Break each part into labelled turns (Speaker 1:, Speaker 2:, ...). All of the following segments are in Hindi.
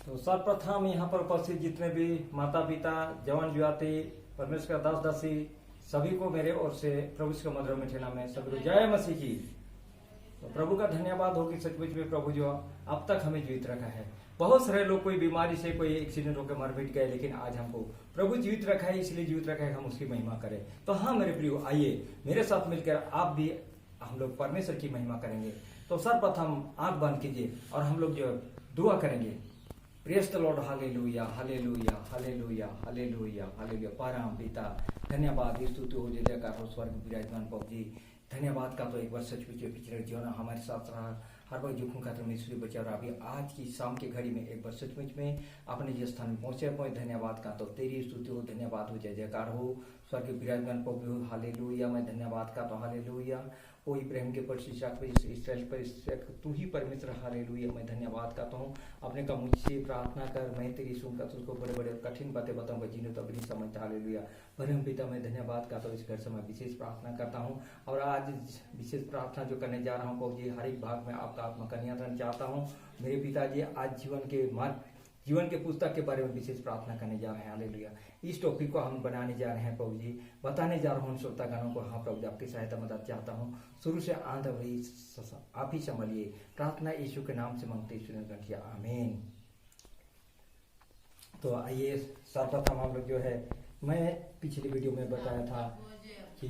Speaker 1: तो सर्वप्रथम यहाँ पर उपस्थित जितने भी माता पिता, जवान जुआती, परमेश्वर का दास दासी, सभी को मेरे ओर से प्रभु के मधुर मीठे नाम में सभी को जय मसीह की। तो प्रभु का धन्यवाद हो कि सचमुच में प्रभु जो अब तक हमें जीवित रखा है। बहुत सारे लोग कोई बीमारी से, कोई एक्सीडेंट होकर मर मिट गए, लेकिन आज हमको प्रभु जीवित रखा है, इसलिए जीवित रखा है हम उसकी महिमा करें। तो हाँ मेरे प्रियो, आइए मेरे साथ मिलकर आप भी हम लोग परमेश्वर की महिमा करेंगे। तो सर्वप्रथम आंख बंद कीजिए और हम लोग जो दुआ करेंगे। Praise the Lord, hallelujah hallelujah hallelujah hallelujah hallelujah. परम पिता धन्यवाद, स्तुति हो, जय जयकार हो स्वर्ग विराजमान प्रभु जी। धन्यवाद का तो एक बार सचमुच पिछले जीवन हमारे साथ रहा, हर बार जोखिम का तो मिश्री बचा और अभी आज की शाम के घड़ी में एक बार सचमुच में अपने जिस स्थान में पहुंचे धन्यवाद का तो तेरी स्तुति हो, धन्यवाद हो, जय जयकार हो स्वर्ग विराजमान प्रभु। हालेलुया, मैं धन्यवाद का तो हालेलुया। कोई प्रेम के प्रशिक्षक इसराइल पर तू ही परमेश्वर। हालेलुया, मैं धन्यवाद करता हूँ। अपने का मुझसे प्रार्थना कर, मैं तेरी सुनकर तुझको बड़े बड़े कठिन बातें बताऊंगा जिन्हें तो अभी नहीं समझता। हालेलुया, परम पिता मैं धन्यवाद करता हूँ। इस घर से मैं विशेष प्रार्थना करता हूँ और आज विशेष प्रार्थना जो करने जा रहा हूँ प्रभु जी, हर एक भाग में आपका आत्मा का नियंत्रण चाहता हूँ। मेरे पिताजी आज जीवन के पुस्तक के बारे में विशेष प्रार्थना करने जा रहे हैं। हालेलुया, इस टॉपिक को हम बनाने जा रहे हैं प्रभु जी, बताने जा रहा हूँ श्रोतागणों को। हाँ प्रभु जी, आपकी सहायता मदद चाहता हूँ। शुरू से अंत वही आप ही संभलिए। प्रार्थना यीशु के नाम से मांगते ईश्वर, आमीन। तो आइए सर्वप्रथम हम लोग जो है, मैं पिछली वीडियो में बताया था कि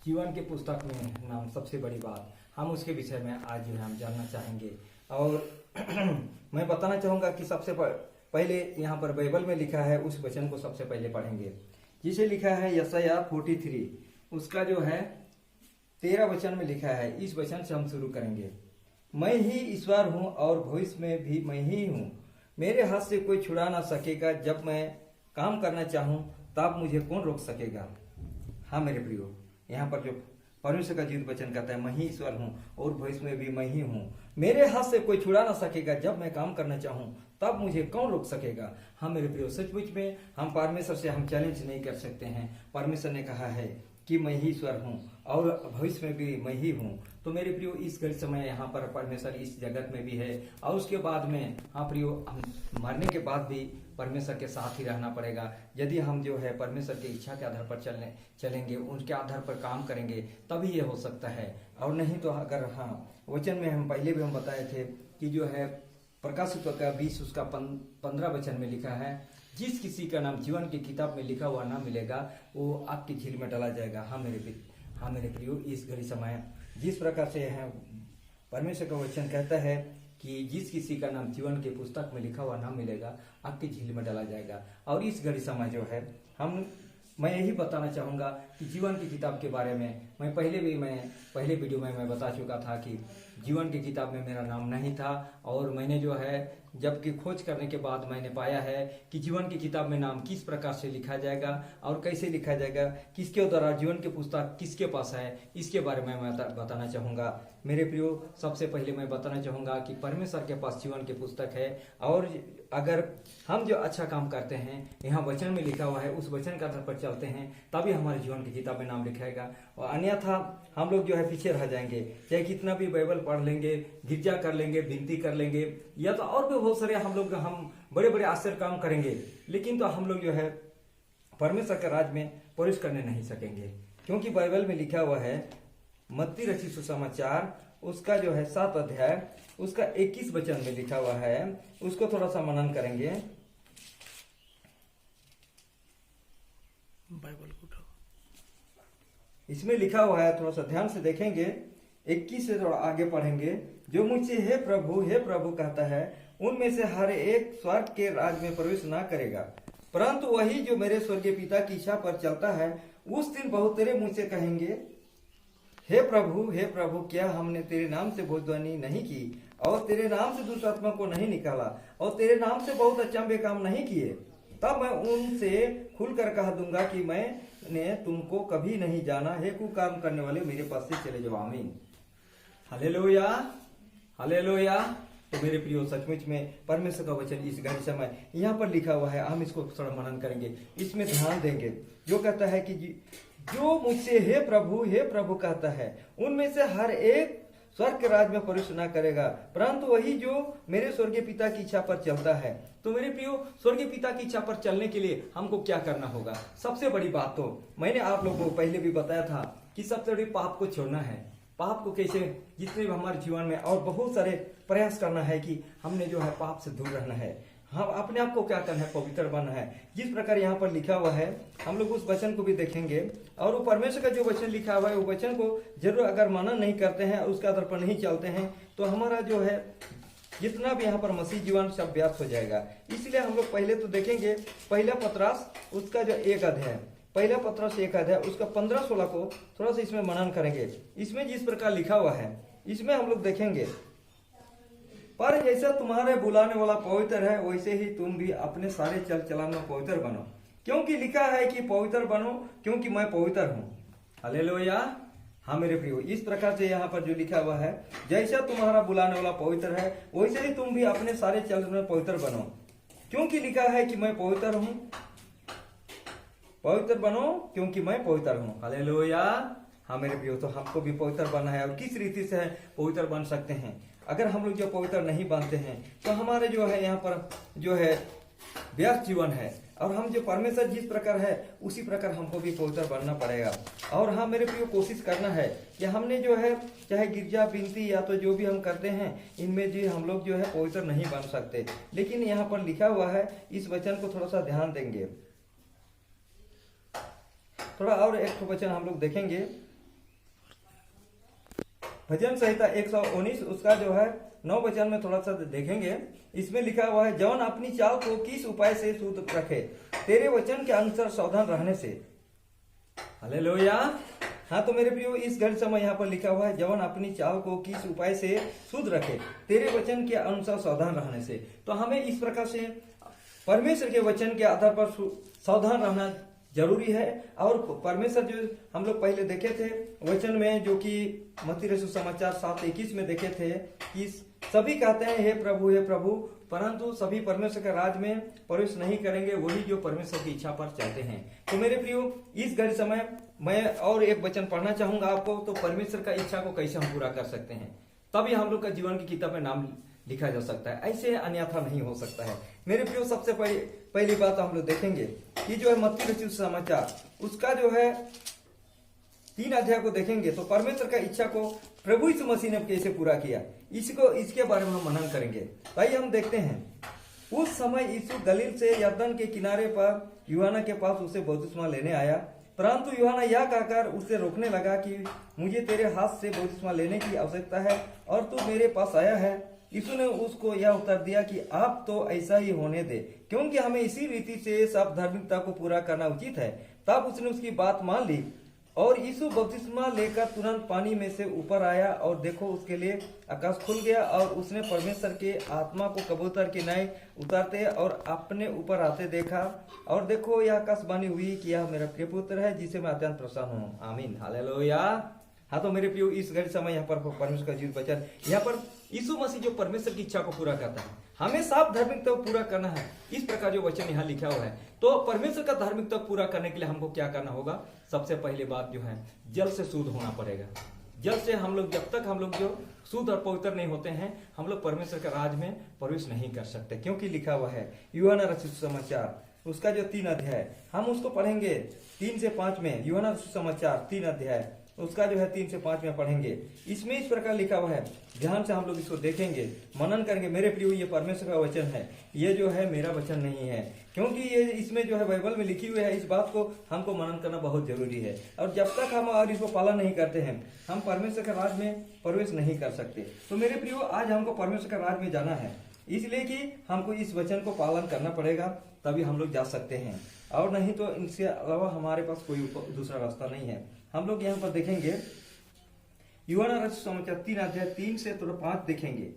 Speaker 1: जीवन के पुस्तक में नाम सबसे बड़ी बात, हम उसके विषय में आज जो है हम जानना चाहेंगे। और मैं बताना चाहूंगा कि सबसे पहले यहाँ पर बाइबल में लिखा है उस वचन को सबसे पहले पढ़ेंगे, जिसे लिखा है यशायाह 43, उसका जो है 13 वचन में लिखा है। इस वचन से हम शुरू करेंगे। मैं ही ईश्वर हूँ और भविष्य में भी मैं ही हूँ, मेरे हाथ से कोई छुड़ा ना सकेगा। जब मैं काम करना चाहूँ तब मुझे कौन रोक सकेगा। हाँ मेरे प्रियो, यहाँ पर जो परमेश्वर का जीवित वचन कहता है, मैं ही ईश्वर हूँ और भविष्य में भी मैं ही हूँ, मेरे हाथ से कोई छुड़ा ना सकेगा। जब मैं काम करना चाहूँ तब मुझे कौन रोक सकेगा। हाँ मेरे प्रियो, सचमुच में हम परमेश्वर से हम चैलेंज नहीं कर सकते हैं। परमेश्वर ने कहा है कि मैं ही ईश्वर हूँ और भविष्य में भी मैं ही हूँ। तो मेरे प्रियो, इस घड़ी समय यहाँ पर परमेश्वर इस जगत में भी है और उसके बाद में, हाँ प्रियो, हम मरने के बाद भी परमेश्वर के साथ ही रहना पड़ेगा। यदि हम जो है परमेश्वर की इच्छा के आधार पर चलेंगे, उनके आधार पर काम करेंगे, तभी ये हो सकता है। और नहीं तो अगर, हाँ वचन में हम पहले भी हम बताए थे कि जो है प्रकाशित का 20 उसका 15 वचन में लिखा है, जिस किसी का नाम जीवन की किताब में लिखा हुआ ना मिलेगा वो आग की झील में डाला जाएगा। हाँ मेरे प्रियो, इस घड़ी समय जिस प्रकार से है परमेश्वर का वचन कहता है कि जिस किसी का नाम जीवन के पुस्तक में लिखा हुआ ना मिलेगा आग की झील में डाला जाएगा। और इस घड़ी समय जो है मैं यही बताना चाहूंगा कि जीवन की किताब के बारे में मैं पहले वीडियो में मैं बता चुका था कि जीवन की किताब में मेरा नाम नहीं था। और मैंने जो है जबकि खोज करने के बाद मैंने पाया है कि जीवन की किताब में नाम किस प्रकार से लिखा जाएगा और कैसे लिखा जाएगा, किसके द्वारा जीवन की पुस्तक किसके पास है, इसके बारे में मैं बताना चाहूँगा। मेरे प्रियो, सबसे पहले मैं बताना चाहूँगा कि परमेश्वर के पास जीवन की पुस्तक है और अगर हम जो अच्छा काम करते हैं, यहाँ वचन में लिखा हुआ है, उस वचन के आधार पर चलते हैं, तभी हमारे जीवन की किताब में नाम लिखाएगा। और अन्यथा हम लोग जो है पीछे रह जाएंगे। चाहे कितना भी बाइबल पढ़ लेंगे, गिरजा कर लेंगे, विनती कर लेंगे, या तो और भी बहुत सारे हम बड़े बड़े आश्चर्य काम करेंगे, लेकिन तो हम लोग जो है परमेश्वर के राज में प्रवेश करने नहीं सकेंगे। क्योंकि बाइबल में लिखा हुआ है, मत्ती रचित सुसमाचार उसका जो है 7 अध्याय उसका 21 वचन में लिखा हुआ है, उसको थोड़ा सा मनन करेंगे।
Speaker 2: बाइबल को उठाओ,
Speaker 1: इसमें लिखा हुआ है, थोड़ा सा ध्यान से देखेंगे, 21 से थोड़ा आगे पढ़ेंगे। जो मुझसे हे प्रभु कहता है, उनमें से हर एक स्वर्ग के राज में प्रवेश ना करेगा, परंतु वही जो मेरे स्वर्गीय पिता की इच्छा पर चलता है। उस दिन बहुत तेरे मुंह से कहेंगे, हे प्रभु, क्या हमने तेरे नाम से भविष्यवाणी नहीं की और तेरे नाम से दुष्ट आत्मा को नहीं निकाला और तेरे नाम से बहुत अचंभे काम नहीं किए? तब मैं उनसे खुलकर कह दूंगा कि मैंने तुमको कभी नहीं जाना। हे कुकर्म करने वाले, मेरे पास से चले जाओ। आमीन, हालेलुया हालेलुया। तो मेरे प्रियो, सचमुच में परमेश्वर का वचन इस घड़ी समय यहाँ पर लिखा हुआ है, हम इसको थोड़ा मनन करेंगे, इसमें ध्यान देंगे। जो कहता है कि जो मुझसे हे प्रभु कहता है, उनमें से हर एक स्वर्ग के राज में प्रवेश न करेगा, परंतु वही जो मेरे स्वर्गीय पिता की इच्छा पर चलता है। तो मेरे प्रियो, स्वर्गीय पिता की इच्छा पर चलने के लिए हमको क्या करना होगा? सबसे बड़ी बात तो मैंने आप लोगों को पहले भी बताया था कि सबसे बड़ी पाप को छोड़ना है। पाप को कैसे, जितने भी हमारे जीवन में और बहुत सारे प्रयास करना है कि हमने जो है पाप से दूर रहना है। हम अपने आप को क्या करना है? पवित्र बनना है। जिस प्रकार यहाँ पर लिखा हुआ है, हम लोग उस वचन को भी देखेंगे, और वो परमेश्वर का जो वचन लिखा हुआ है, वो वचन को जरूर अगर मनन नहीं करते हैं, उसका आधार पर नहीं चलते हैं, तो हमारा जो है जितना भी यहाँ पर मसीह जीवन सब व्यर्थ हो जाएगा। इसलिए हम लोग पहले तो देखेंगे पहला पतरस उसका जो 1 अध्याय, पहला पतरस 1 अध्याय उसका 15-16 को थोड़ा सा इसमें मनन करेंगे। इसमें जिस प्रकार लिखा हुआ है, इसमें हम लोग देखेंगे, पर जैसा तुम्हारे बुलाने वाला पवित्र है, वैसे ही तुम भी अपने सारे चल चलन में पवित्र बनो, क्योंकि लिखा है कि पवित्र बनो क्योंकि मैं पवित्र हूँ। हालेलुया। हाँ मेरे प्रियो, इस प्रकार से यहाँ पर जो लिखा हुआ है, जैसा तुम्हारा बुलाने वाला पवित्र है, वैसे ही तुम भी अपने सारे चलन में पवित्र बनो, क्योंकि लिखा है कि मैं पवित्र हूँ। पवित्र बनो क्योंकि मैं पवित्र हूँ। हालेलुया। हाँ मेरे प्रियो, तो हमको भी पवित्र बनना है। और किस रीति से पवित्र बन सकते हैं? अगर हम लोग जो पवित्र नहीं बनते हैं, तो हमारे जो है यहाँ पर जो है व्यर्थ जीवन है। और हम जो परमेश्वर जिस प्रकार है, उसी प्रकार हमको भी पवित्र बनना पड़ेगा। और हाँ मेरे प्रियो, कोशिश करना है कि हमने जो है चाहे गिरजा विनती या तो जो भी हम करते हैं, इनमें जो हम लोग जो है पवित्र नहीं बन सकते। लेकिन यहाँ पर लिखा हुआ है, इस वचन को थोड़ा सा ध्यान देंगे। थोड़ा और एक वचन हम लोग देखेंगे, भजन संहिता 119 उसका जो है 9 वचन में थोड़ा सा देखेंगे। इसमें लिखा हुआ है, जौन अपनी चाल को किस उपाय से शुद्ध रखे, तेरे वचन के अनुसार सावधान रहने से। हालेलुया। हाँ तो मेरे प्रियो, इस घड़ी समय यहाँ पर लिखा हुआ है, जौन अपनी चाल को किस उपाय से शुद्ध रखे, तेरे वचन के अनुसार सावधान रहने से। तो हमें इस प्रकार से परमेश्वर के वचन के आधार पर सावधान रहना जरूरी है। और परमेश्वर जो हम लोग पहले देखे थे वचन में, जो कि मत्ती रचित सुसमाचार 7:21 में देखे थे कि सभी कहते हैं हे प्रभु, परंतु सभी परमेश्वर के राज में प्रवेश नहीं करेंगे, वही जो परमेश्वर की इच्छा पर चलते हैं। तो मेरे प्रियो, इस घड़ी समय मैं और एक वचन पढ़ना चाहूंगा आपको। तो परमेश्वर का इच्छा को कैसे हम पूरा कर सकते हैं, तभी हम लोग का जीवन की किताब में नाम लिखा जा सकता है, ऐसे अन्यथा नहीं हो सकता है। मेरे प्रियो, सबसे पहली बात हम लोग देखेंगे कि जो है मत्ती रचित सुसमाचार उसका जो है 3 अध्याय को देखेंगे, तो परमेश्वर का इच्छा को प्रभु यीशु मसीह ने कैसे पूरा किया, इसके बारे में हम मनन करेंगे। भाई हम देखते हैं, उस समय यीशु गलील से यरदन के किनारे पर यूहन्ना के पास उसे बपतिस्मा लेने आया, परंतु यूहन्ना यह कहकर उसे रोकने लगा कि मुझे तेरे हाथ से बपतिस्मा लेने की आवश्यकता है और तू मेरे पास आया है। यीशु ने उसको यह उत्तर दिया कि आप तो ऐसा ही होने दे, क्योंकि हमें इसी रीति से सब धार्मिकता को पूरा करना उचित है। तब उसने उसकी बात मान ली और यीशु बपतिस्मा लेकर तुरंत पानी में से ऊपर आया, और देखो उसके लिए आकाश खुल गया और उसने परमेश्वर के आत्मा को कबूतर के न्याय उतारते और अपने ऊपर आते देखा, और देखो यह आकाशवाणी हुई कि यह मेरा प्रिय पुत्र है जिसे मैं अत्यंत प्रसन्न हूँ। आमीन। हालेलुया। हाँ तो मेरे प्रियो, इस घड़ी समय यहाँ पर परमेश्वर का जीवित वचन, यहाँ पर यीशु मसीह जो परमेश्वर की इच्छा को पूरा करता है, हमें साफ धार्मिकता को पूरा करना है। इस प्रकार जो वचन यहाँ लिखा हुआ है, तो परमेश्वर का धार्मिकता पूरा करने के लिए हमको क्या करना होगा? सबसे पहली बात जो है, जल से शुद्ध होना पड़ेगा। जल से हम लोग, जब तक हम लोग जो शुद्ध और पवित्र नहीं होते हैं, हम लोग परमेश्वर के राज में प्रवेश नहीं कर सकते। क्योंकि लिखा हुआ है यूहन्ना रचित सुसमाचार उसका जो 3 अध्याय, हम उसको पढ़ेंगे 3 से 5 में। यूहन्ना रचित सुसमाचार 3 अध्याय उसका जो है 3 से 5 में पढ़ेंगे। इसमें इस प्रकार लिखा हुआ है, ध्यान से हम लोग इसको देखेंगे, मनन करेंगे। मेरे प्रियो, ये परमेश्वर का वचन है, ये जो है मेरा वचन नहीं है, क्योंकि ये इसमें जो है बाइबल में लिखी हुई है। इस बात को हमको मनन करना बहुत जरूरी है, और जब तक हम और इसको पालन नहीं करते हैं, हम परमेश्वर के राज में प्रवेश नहीं कर सकते। तो मेरे प्रियो, आज हमको परमेश्वर के राज में जाना है, इसलिए कि हमको इस वचन को पालन करना पड़ेगा, तभी हम लोग जा सकते हैं, और नहीं तो इनसे अलावा हमारे पास कोई दूसरा रास्ता नहीं है। हम लोग यहाँ पर देखेंगे यूहन्ना रचित सुसमाचार 3 अध्याय 3 से 5 देखेंगे।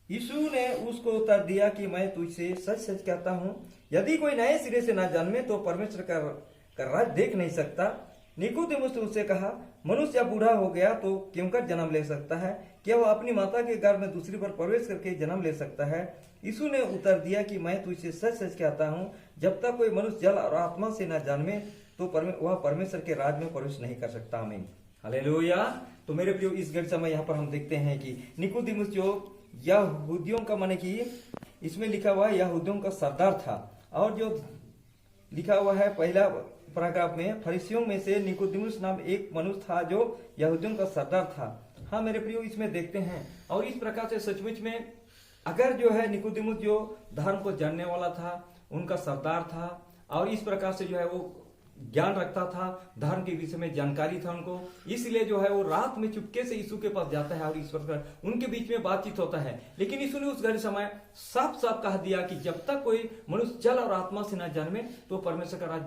Speaker 1: यीशु ने उसको उत्तर दिया कि मैं तुझसे सच सच कहता हूँ, यदि कोई नए सिरे से ना जन्मे तो परमेश्वर का राज देख नहीं सकता। निकोदेमुस ने उससे कहा, मनुष्य जब बूढ़ा हो गया तो क्यों कर जन्म ले सकता है? क्या वह अपनी माता के गर्भ में दूसरी बार प्रवेश करके जन्म ले सकता है? यीशु ने उत्तर दिया कि मैं तुझसे सच सच कहता हूँ, जब तक कोई मनुष्य जल और आत्मा से न जन्मे तो वह परमेश्वर के राज में प्रवेश नहीं कर सकता। आमीन। हालेलुया। तो मेरे प्रियो इस घड़ी समय यहाँ पर हम देखते हैं कि निकोदेमुस जो यहूदियों का माने कि इसमें लिखा हुआ है यहूदियों का सरदार था, और जो लिखा हुआ है पहला पैराग्राफ में फरीसियों में से निकोदेमुस नाम एक मनुष्य था जो यहूदियों का सरदार था। हाँ मेरे प्रियो इसमें देखते हैं, और इस प्रकार से सचमुच में अगर जो है निकोदेमुस जो धर्म को जानने वाला था, उनका सरदार था, और इस प्रकार से जो है वो ज्ञान रखता था, धर्म के विषय में जानकारी था उनको, इसलिए जो है वो रात में चुपके से यीशु के पास जाता है और इस प्रकार उनके बीच में बातचीत होता है। लेकिन यीशु ने उस घड़ी समय साफ साफ कह दिया कि जब तक कोई मनुष्य जल और आत्मा से न जन्मे तो परमेश्वर का राज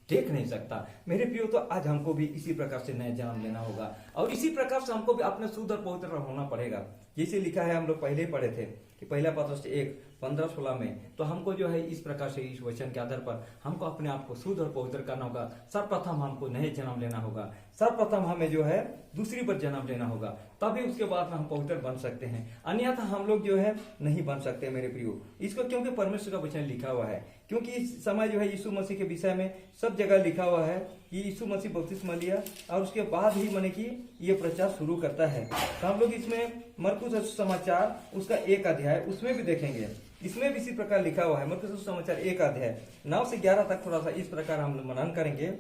Speaker 1: देख नहीं सकता। मेरे प्रियो तो आज हमको भी इसी प्रकार से नया जन्म लेना होगा, और इसी प्रकार से हमको भी अपने शुद्ध और पवित्र होना पड़ेगा। जैसे लिखा है, हम लोग पहले पढ़े थे कि पहला पत्रस 1:15-16 में, तो हमको जो है इस प्रकार से इस वचन के आधार पर हमको अपने आप को शुद्ध और पवित्र करना होगा। सर्वप्रथम हमको नए जन्म लेना होगा, सर्वप्रथम हमें जो है दूसरी बार जन्म लेना होगा, तभी उसके बाद में हम पवित्र बन सकते हैं, अन्यथा हम लोग जो है नहीं बन सकते मेरे प्रियो। इसको क्योंकि परमेश्वर का वचन लिखा हुआ है, क्योंकि इस समय जो है यीशु मसीह के विषय में सब जगह लिखा हुआ है कि यीशु मसीह बपतिस्मा लिया और उसके बाद ही माने कि ये प्रचार शुरू करता है। तो हम लोग इसमें मरकुस समाचार उसका 1 अध्याय उसमें भी देखेंगे, इसमें भी इसी प्रकार लिखा हुआ है। मरकुस समाचार 1 अध्याय 9 से 11 तक थोड़ा सा इस प्रकार हम मनन करेंगे।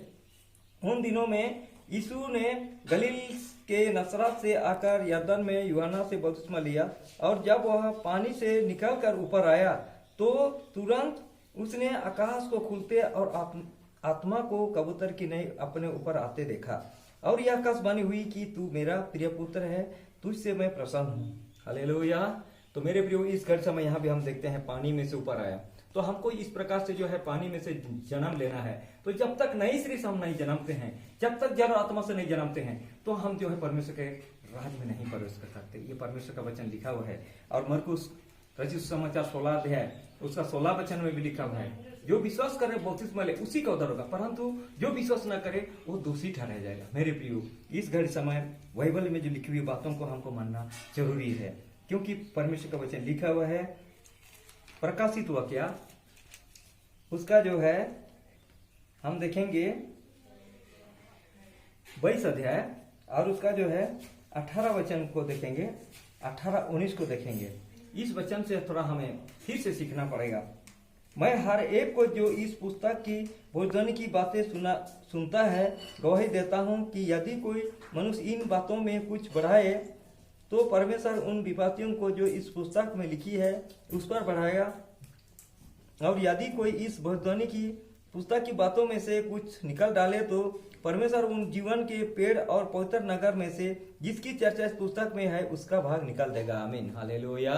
Speaker 1: उन दिनों में यीशु ने गलील के नसरत से आकर यरदन में यूहन्ना से बपतिस्मा लिया, और जब वह पानी से निकलकर ऊपर आया तो तुरंत उसने आकाश को खुलते और आत्मा को कबूतर की नहीं अपने ऊपर आते देखा, और यह आकाशवाणी हुई कि तू मेरा प्रिय पुत्र है, तुझसे मैं प्रसन्न हूँ। हालेलुया। तो मेरे प्रियो इस घड़ी समय यहाँ भी हम देखते हैं पानी में से ऊपर आया, तो हमको इस प्रकार से जो है पानी में से जन्म लेना है। तो जब तक नई शरीर से हम नहीं जन्मते हैं, जब तक जल आत्मा से नहीं जन्मते हैं, तो हम जो है परमेश्वर के राज में नहीं प्रवेश कर सकते। ये परमेश्वर का वचन लिखा हुआ है। और मरकुस रचित समाचार 16 अध्याय उसका 16 वचन में भी लिखा हुआ है, जो विश्वास करे बपतिस्मा ले उसी का उद्धार होगा, परंतु जो विश्वास न करे वो दोषी ठहराया जाएगा। मेरे प्रियो इस घड़ी समय बाइबल में जो लिखी हुई बातों को हमको मानना जरूरी है, क्योंकि परमेश्वर का वचन लिखा हुआ है। प्रकाशित हुआ क्या उसका जो है हम देखेंगे 22 अध्याय और उसका जो है 18 वचन को देखेंगे, 18-19 को देखेंगे। इस वचन से थोड़ा हमें फिर से सीखना पड़ेगा। मैं हर एक को जो इस पुस्तक की भोजन की बातें सुनता है गवाही देता हूं कि यदि कोई मनुष्य इन बातों में कुछ बढ़ाए तो परमेश्वर उन विपत्तियों को जो इस पुस्तक में लिखी है उस पर बढ़ाएगा, और यदि कोई इस भविष्यवाणी की पुस्तक की बातों में से कुछ निकल डाले तो परमेश्वर उन जीवन के पेड़ और पवित्र नगर में से जिसकी चर्चा इस पुस्तक में है उसका भाग निकाल देगा। आमीन। हालेलुया।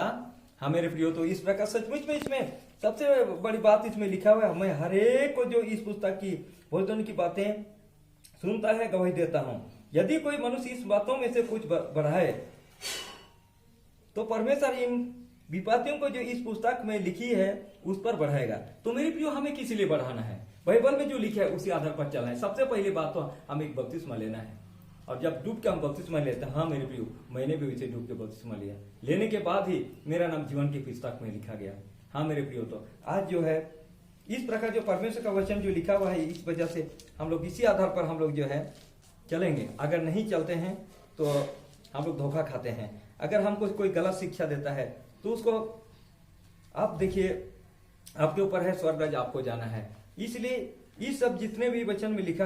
Speaker 1: हाँ मेरे प्रियो, तो इस प्रकार सचमुच में इसमें सबसे बड़ी बात इसमें लिखा हुआ है, मैं हर एक को जो इस पुस्तक की भविष्यवाणी की बातें सुनता है गवाही देता हूं, यदि कोई मनुष्य इस बातों में से कुछ बढ़ाए तो परमेश्वर इन विपत्तियों को जो इस पुस्तक में लिखी है उस पर बढ़ाएगा। तो मेरे प्रियो हमें किस लिए बढ़ाना है? बाइबल में जो लिखा है उसी आधार पर चलना है। सबसे पहली बात तो हमें एक बपतिस्मा लेना है, और जब डूब के हम बपतिस्मा लेते हैं, हाँ मेरे प्रियो मैंने भी उसे डूब के बपतिस्मा लिया, लेने के बाद ही मेरा नाम जीवन की पुस्तक में लिखा गया। हाँ मेरे प्रियो, तो आज जो है इस प्रकार जो परमेश्वर का वचन जो लिखा हुआ है, इस वजह से हम लोग इसी आधार पर हम लोग जो है चलेंगे। अगर नहीं चलते हैं तो हम लोग धोखा खाते हैं। अगर हमको कोई गलत शिक्षा देता है तो उसको आप देखिए, आपके ऊपर है, स्वर्ग राज्य आपको जाना है। इसलिए ये सब जितने भी वचन में लिखा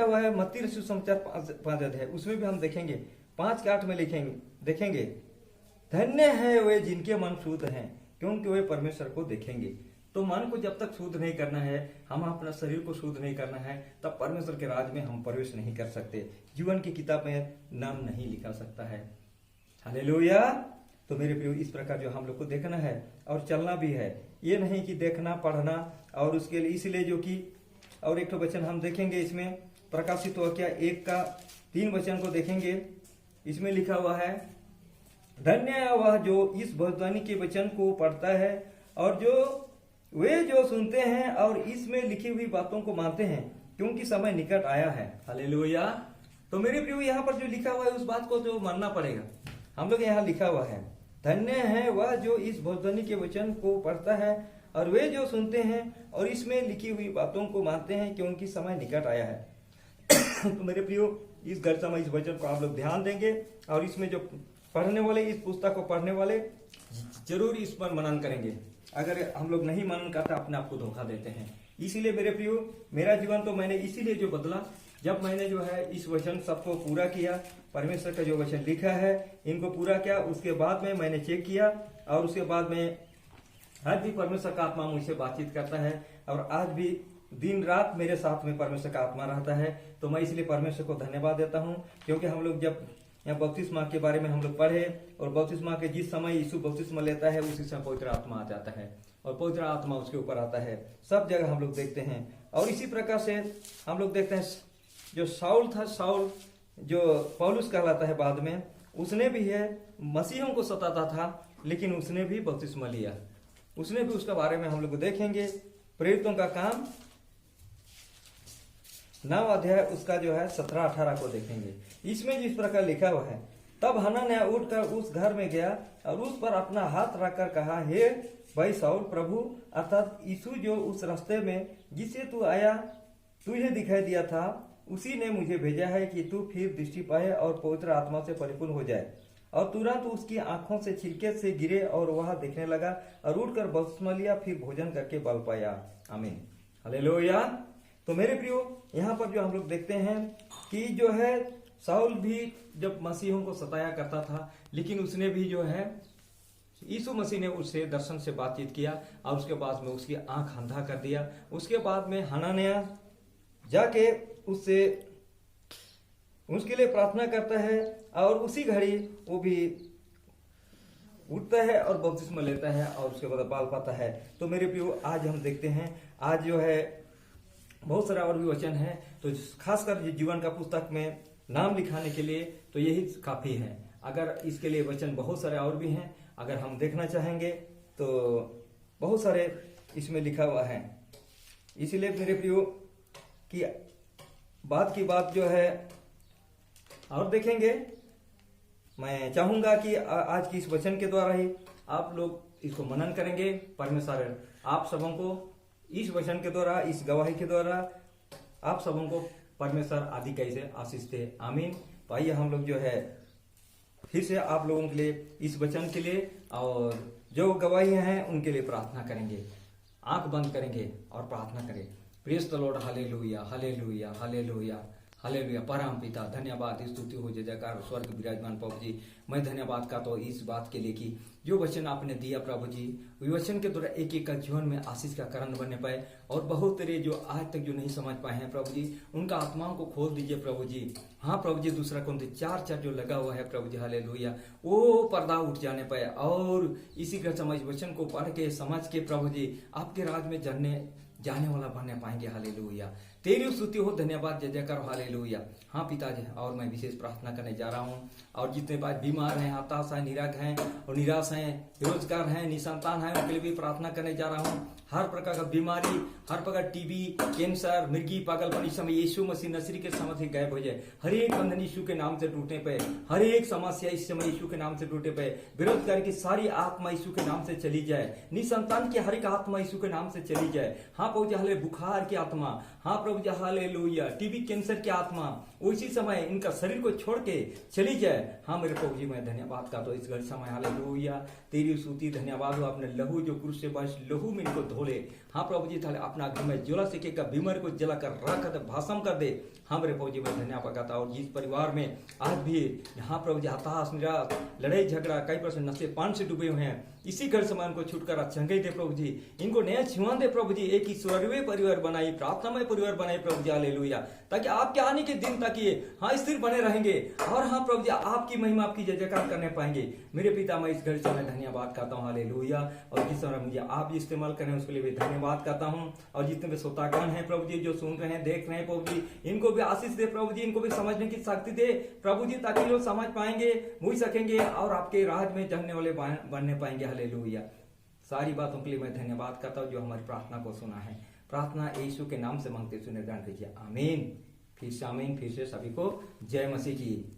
Speaker 1: हुआ है मत्ती रचित सुसमाचार 5 अध्याय उसमें भी हम देखेंगे 5-8 में देखेंगे धन्य है वे जिनके मन शुद्ध हैं क्योंकि वे परमेश्वर को देखेंगे। तो मन को जब तक शुद्ध नहीं करना है, हम अपना शरीर को शुद्ध नहीं करना है, तब परमेश्वर के राज में हम प्रवेश नहीं कर सकते, जीवन की किताब में नाम नहीं लिखा सकता है। हालेलुया। तो मेरे प्रियो इस प्रकार जो हम लोग को देखना है और चलना भी है, ये नहीं कि देखना पढ़ना और उसके लिए इसलिए जो कि और एक तो वचन हम देखेंगे इसमें प्रकाशित हुआ क्या 1:3 वचन को देखेंगे। इसमें लिखा हुआ है, धन्य है वह जो इस भविष्यवाणी के वचन को पढ़ता है और वे जो सुनते हैं और इसमें लिखी हुई बातों को मानते हैं क्योंकि समय निकट आया है। हालेलुया। तो मेरे प्रियो यहाँ पर जो लिखा हुआ है उस बात को जो मानना पड़ेगा। हम लोग यहाँ लिखा हुआ है, धन्य है वह जो इस भविष्यवाणी के वचन को पढ़ता है और वे जो सुनते हैं और इसमें लिखी हुई बातों को मानते हैं क्योंकि समय निकट आया है। तो मेरे प्रियो, इस घर समय इस वचन को आप लोग ध्यान देंगे और इसमें जो पढ़ने वाले, इस पुस्तक को पढ़ने वाले जरूर इस पर मनन करेंगे। अगर हम लोग नहीं मनन करते अपने आप को धोखा देते हैं। इसीलिए मेरे प्रियो, मेरा जीवन तो मैंने इसीलिए जो बदला, जब मैंने जो है इस वचन सबको पूरा किया, परमेश्वर का जो वचन लिखा है इनको पूरा किया, उसके बाद में मैंने चेक किया और उसके बाद में आज भी परमेश्वर का आत्मा मुझसे बातचीत करता है और आज भी दिन रात मेरे साथ में परमेश्वर का आत्मा रहता है। तो मैं इसलिए परमेश्वर को धन्यवाद देता हूँ, क्योंकि हम लोग जब यहाँ बपतिस्मा के बारे में हम लोग पढ़े और बपतिस्मा के जिस समय यीशु बपतिस्मा लेता है उसी समय पवित्र आत्मा आ जाता है और पवित्र आत्मा उसके ऊपर आता है। सब जगह हम लोग देखते हैं। और इसी प्रकार से हम लोग देखते हैं जो शाऊल था, शाऊल जो पौलुस कहलाता है बाद में, उसने भी है मसीहों को सताता था, लेकिन उसने भी बपतिस्मा लिया। उसने भी, उसके बारे में हम लोग देखेंगे। प्रेरितों का काम 9 अध्याय उसका जो है 17-18 को देखेंगे। इसमें जिस प्रकार लिखा हुआ है, तब हनन्याह उठकर उस घर में गया और उस पर अपना हाथ रखकर कहा, हे भाई शाऊल, प्रभु अर्थात यीशु जो उस रास्ते में जिससे तू आया तुझे दिखाई दिया था, उसी ने मुझे भेजा है कि तू फिर दृष्टि पाए और पवित्र आत्मा से परिपूर्ण हो जाए। और तुरंत उसकी आंखों से छिलके से गिरे और वह देखने लगा और उठकर बपतिस्मा लिया, फिर भोजन करके बल पाया। आमीन, हालेलुया। तो मेरे प्रियो, यहाँ पर जो हम लोग देखते हैं कि जो है शाऊल भी जब मसीहों को सताया करता था, लेकिन उसने भी जो है यीशु मसीह ने उससे दर्शन से बातचीत किया और उसके बाद में उसकी आंख अंधा कर दिया। उसके बाद में हनन्याह जाके उससे उसके लिए प्रार्थना करता है और उसी घड़ी वो भी उठता है और बपतिस्मा लेता है और उसके बाद बाल पाता है। तो मेरे प्रियो, आज हम देखते हैं, आज जो है बहुत सारा और भी वचन है, तो खासकर जीवन का पुस्तक में नाम लिखाने के लिए तो यही काफी है। अगर इसके लिए वचन बहुत सारे और भी हैं, अगर हम देखना चाहेंगे तो बहुत सारे इसमें लिखा हुआ है। इसीलिए मेरे प्रियो कि बात की बात जो है और देखेंगे, मैं चाहूंगा कि आज की इस वचन के द्वारा ही आप लोग इसको मनन करेंगे। परमेश्वर आप सबों को इस वचन के द्वारा, इस गवाही के द्वारा आप सबों को परमेश्वर आदि कैसे आशीष दे। आमीन। तो आइए हम लोग जो है फिर से आप लोगों के लिए इस वचन के लिए और जो गवाही हैं उनके लिए प्रार्थना करेंगे। आंख बंद करेंगे और प्रार्थना करें। Praise the Lord, hallelujah, hallelujah, hallelujah, hallelujah. परम पिता, धन्यवाद, स्तुति हो, जय जयकार, स्वर्ग विराजमान प्रभु जी। मैं धन्यवाद करता हूँ इस बात के लिए कि जो वचन आपने दिया प्रभु जी, वही वचन के द्वारा एक एक का जीवन में आशीष का कारण बनने पाए और बहुत तेरे जो आज तक जो नहीं समझ पाए हैं प्रभु जी, उनका आत्माओं को खोल दीजिए प्रभु जी। हाँ प्रभु जी, दूसरा कौन थे 4 जो लगा हुआ है प्रभु जी, हालेलुया, वो पर्दा उठ जाने पाए और इसी का समझ वचन को पढ़ के समझ के प्रभु जी आपके राज में जाने वाला बनने पाएंगे। हालेलुया, तेरी स्तुति हो, धन्यवाद, जय जयकार, हालेलुया। हाँ पिताजी, और मैं विशेष प्रार्थना करने जा रहा हूँ और जितने बात बीमार हैं, हताश हैं, निराग हैं और निराश हैं, बेरोजगार हैं, निसंतान हैं, उनके लिए भी प्रार्थना करने जा रहा हूँ। हर प्रकार का बीमारी, हर प्रकार टीबी, कैंसर, मिर्गी, पागलपन, इस समय यीशु मसीह नसरी के समझ से गायब हो जाए। हर एक बंधन यीशु के नाम से टूटने पे, हर एक समस्या इस समय यीशु के नाम से टूटे पे, बेरोजगारी की सारी आत्मा यीशु के नाम से चली जाए, निसंतान की हर एक आत्मा यीशु के नाम से चली जाए। हाँ प्रभु जी, हाले बुखार की आत्मा, हाँ प्रभु जी, हालेलुया, टीबी, कैंसर की आत्मा उसी समय इनका शरीर को छोड़ के चली जाए। हाँ मेरे प्रभु जी, मैं धन्यवाद करता हूँ इस घर समय, हालेलुया, तेरी स्तुति, धन्यवाद हो। अपने लहू जो क्रूस से बस लहू में इनको धोले। हाँ प्रभु जी, थाले अपना घर में ज्वाला से का बीमारी को जलाकर राख कर भाषम कर दे। हाँ मेरे प्रभु जी, मैं धन्यवाद करता हूँ। और जिस परिवार में आज भी यहाँ प्रभु जी हताश, निराश, लड़ाई झगड़ा, कई परसेंट नशे पान से डूबे हुए हैं, इसी घर समय को छुटकारा चंगे दे प्रभु जी, इनको नया जीवन दे प्रभु जी, एक ईश्वरीय परिवार बनाई, प्रार्थनामय परिवार बनाई प्रभु जी, हालेलुया, ताकि आपके आने के दिन तक ये हाँ स्थिर बने रहेंगे और हाँ प्रभु जी आपकी महिमा, आपकी जय जयकार करने पाएंगे। मेरे पिता, मैं इस घर से मैं धन्यवाद करता हूँ, हालेलुया। और जिस समय मुझे आप इस्तेमाल करें उसके लिए भी धन्यवाद करता हूँ। और जितने भी श्रोतागण हैं प्रभु जी, जो सुन रहे हैं, देख रहे हैं प्रभु जी, इनको भी आशीष दे प्रभु जी, इनको भी समझने की शक्ति दे प्रभु जी, ताकि लोग समझ पाएंगे, मुझ सकेंगे और आपके राज में जानने वाले बनने पाएंगे। हालेलुया। सारी बातों के लिए मैं धन्यवाद करता हूँ जो हमारी प्रार्थना को सुना है। प्रार्थना यीशु के नाम से मांगते सुने, ग्रहण कीजिए। आमीन। फिर से आमीन। फिर से सभी को जय मसीह की।